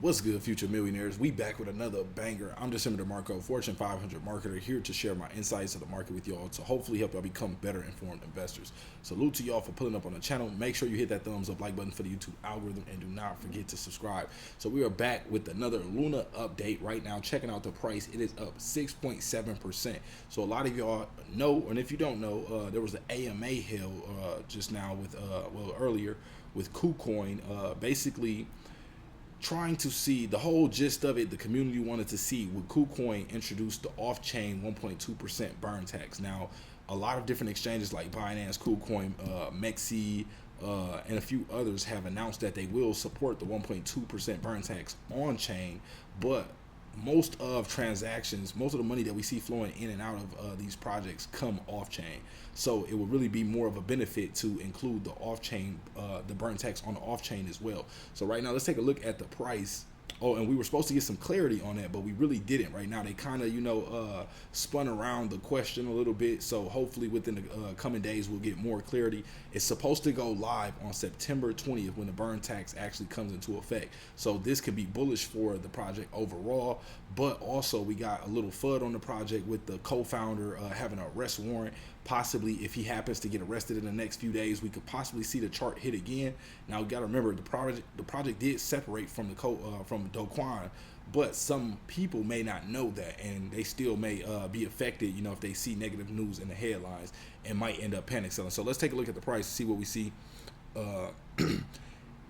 What's good, future millionaires? We back with another banger. I'm DecemberDeMarco, Fortune 500 marketer, here to share my insights of the market with y'all to hopefully help y'all become better informed investors. Salute to y'all for pulling up on the channel. Make sure you hit that thumbs up like button for the YouTube algorithm and do not forget to subscribe. So we are back with another Luna update right now. Checking out the price, it is up 6.7%. So a lot of y'all know, and if you don't know, there was an AMA held just now with earlier with KuCoin, basically trying to see the whole gist of it. The community wanted to see would KuCoin introduce the off-chain 1.2% burn tax. Now, a lot of different exchanges like Binance, KuCoin, Mexi, and a few others have announced that they will support the 1.2% burn tax on chain, but most of transactions, most of the money that we see flowing in and out of these projects come off chain. So it would really be more of a benefit to include the off chain, the burn tax on the off chain as well. So right now, let's take a look at the price. Oh, and we were supposed to get some clarity on that, but we really didn't. Right now, they kind of, spun around the question a little bit. So hopefully within the coming days, we'll get more clarity. It's supposed to go live on September 20th when the burn tax actually comes into effect. So this could be bullish for the project overall, but also we got a little FUD on the project with the co-founder having an arrest warrant. Possibly, if he happens to get arrested in the next few days, we could possibly see the chart hit again. Now, we got to remember the project did separate from from dogecoin, but some people may not know that, and they still may be affected. If they see negative news in the headlines, and might end up panic selling. So let's take a look at the price, see what we see.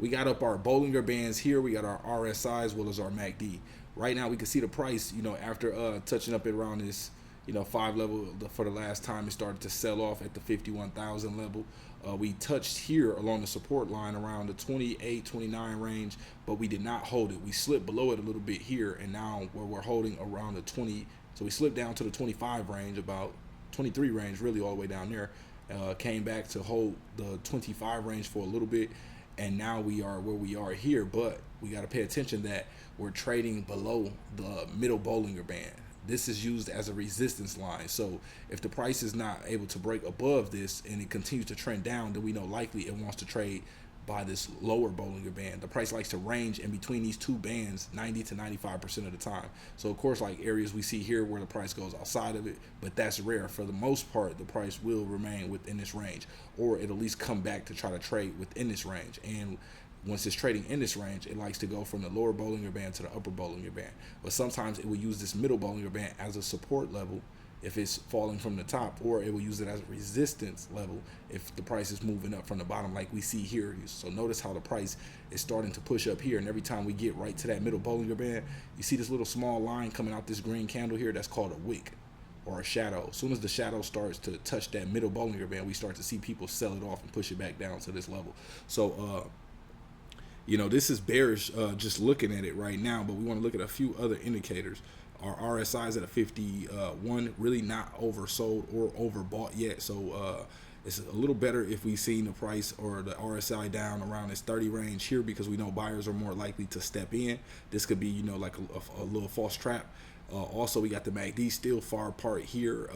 We got up our Bollinger Bands here. We got our RSI as well as our MACD. Right now, we can see the price. After touching up around this 5 level for the last time, it started to sell off at the 51,000 level. We touched here along the support line around the 28, 29 range, but we did not hold it. We slipped below it a little bit here, and now we're holding around the 20. So we slipped down to the 25 range, about 23 range, really all the way down there. Came back to hold the 25 range for a little bit, and now we are where we are here. But we got to pay attention that we're trading below the middle Bollinger Band. This is used as a resistance line. So if the price is not able to break above this and it continues to trend down, then we know likely it wants to trade by this lower Bollinger Band. The price likes to range in between these two bands 90 to 95% of the time. So of course, like areas we see here where the price goes outside of it, but that's rare. For the most part, the price will remain within this range, or it'll at least come back to try to trade within this range. And once it's trading in this range, it likes to go from the lower Bollinger Band to the upper Bollinger Band. But sometimes it will use this middle Bollinger Band as a support level if it's falling from the top, or it will use it as a resistance level if the price is moving up from the bottom like we see here. So notice how the price is starting to push up here, and every time we get right to that middle Bollinger Band, you see this little small line coming out this green candle here. That's called a wick or a shadow. As soon as the shadow starts to touch that middle Bollinger Band, we start to see people sell it off and push it back down to this level. So this is bearish just looking at it right now, but we want to look at a few other indicators. Our RSI is at a 51, really not oversold or overbought yet. So it's a little better if we've seen the price or the RSI down around this 30 range here, because we know buyers are more likely to step in. This could be, like a little false trap. Also, we got the MACD still far apart here.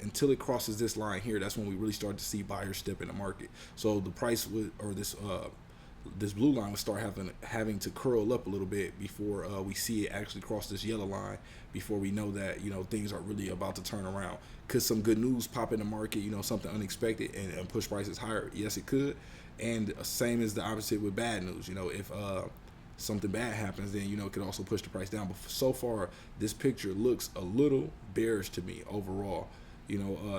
Until it crosses this line here, that's when we really start to see buyers step in the market. So the price would, or this blue line will start having to curl up a little bit before we see it actually cross this yellow line, before we know that things are really about to turn around. Could some good news pop in the market, something unexpected, and push prices higher? Yes, it could. And same as the opposite with bad news. If something bad happens, then it could also push the price down. But so far, this picture looks a little bearish to me overall.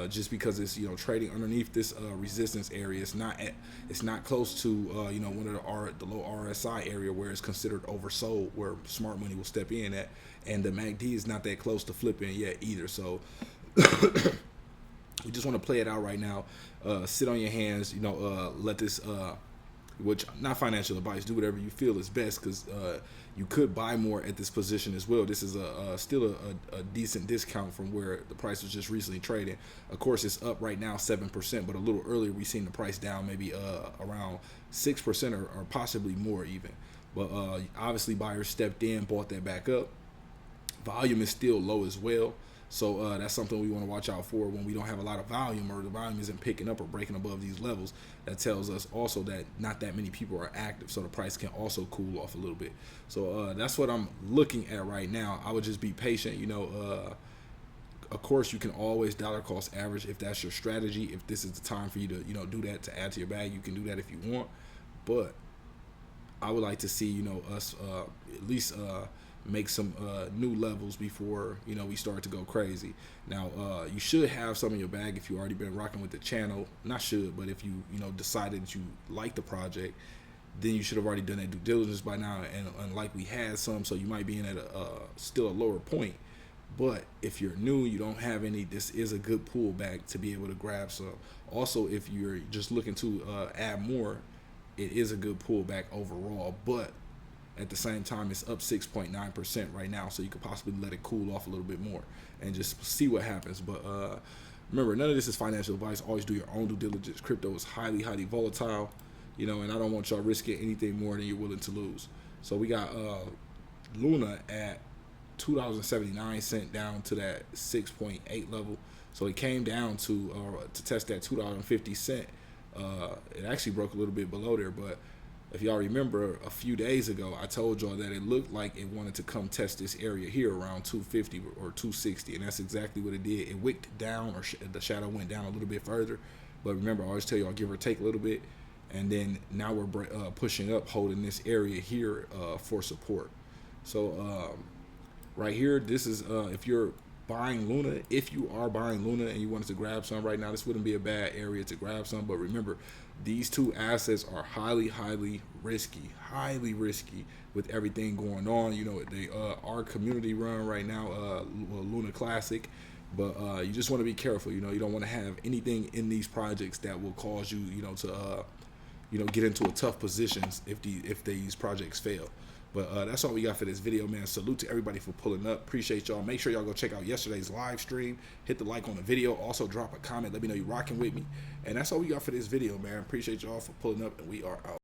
Just because it's trading underneath this resistance area. It's not close to one of the low RSI area where it's considered oversold, where smart money will step in at, and the MACD is not that close to flipping yet either. So we just want to play it out right now. Sit on your hands. Let this. Which, not financial advice, do whatever you feel is best, because you could buy more at this position as well. This is still a decent discount from where the price was just recently trading. Of course, it's up right now 7%, but a little earlier we seen the price down maybe around 6% or possibly more even. But obviously buyers stepped in, bought that back up. Volume is still low as well. So that's something we want to watch out for when we don't have a lot of volume, or the volume isn't picking up or breaking above these levels. That tells us also that not that many people are active, so the price can also cool off a little bit. So that's what I'm looking at right now. I would just be patient, of course, you can always dollar cost average if that's your strategy. If this is the time for you to, do that to add to your bag, you can do that if you want. But I would like to see, us at least make some new levels before, we start to go crazy. Now, you should have some in your bag if you already been rocking with the channel. Not should, but if you, decided that you like the project, then you should have already done that due diligence by now. And like we had some, so you might be in at still a lower point. But if you're new, you don't have any, this is a good pullback to be able to grab some. Also, if you're just looking to add more, it is a good pullback overall. But at the same time, it's up 6.9% right now, so you could possibly let it cool off a little bit more and just see what happens. But remember, none of this is financial advice. Always do your own due diligence. Crypto is highly, highly volatile, and I don't want y'all risking anything more than you're willing to lose. So we got Luna at $2.79 down to that 6.8 level. So it came down to test that $2.50. It actually broke a little bit below there, but if y'all remember a few days ago, I told y'all that it looked like it wanted to come test this area here around 250 or 260, and that's exactly what it did. It wicked down, or the shadow went down a little bit further. But remember, I always tell y'all, give or take a little bit, and then now we're pushing up, holding this area here for support. So right here, this is if you're buying Luna, if you are buying Luna and you wanted to grab some right now, this wouldn't be a bad area to grab some. But remember, these two assets are highly, highly risky with everything going on. They are community run right now, Luna Classic. But you just want to be careful. You don't want to have anything in these projects that will cause you, to get into a tough positions if these projects fail. But that's all we got for this video, man. Salute to everybody for pulling up. Appreciate y'all. Make sure y'all go check out yesterday's live stream. Hit the like on the video. Also drop a comment. Let me know you're rocking with me. And that's all we got for this video, man. Appreciate y'all for pulling up, and we are out.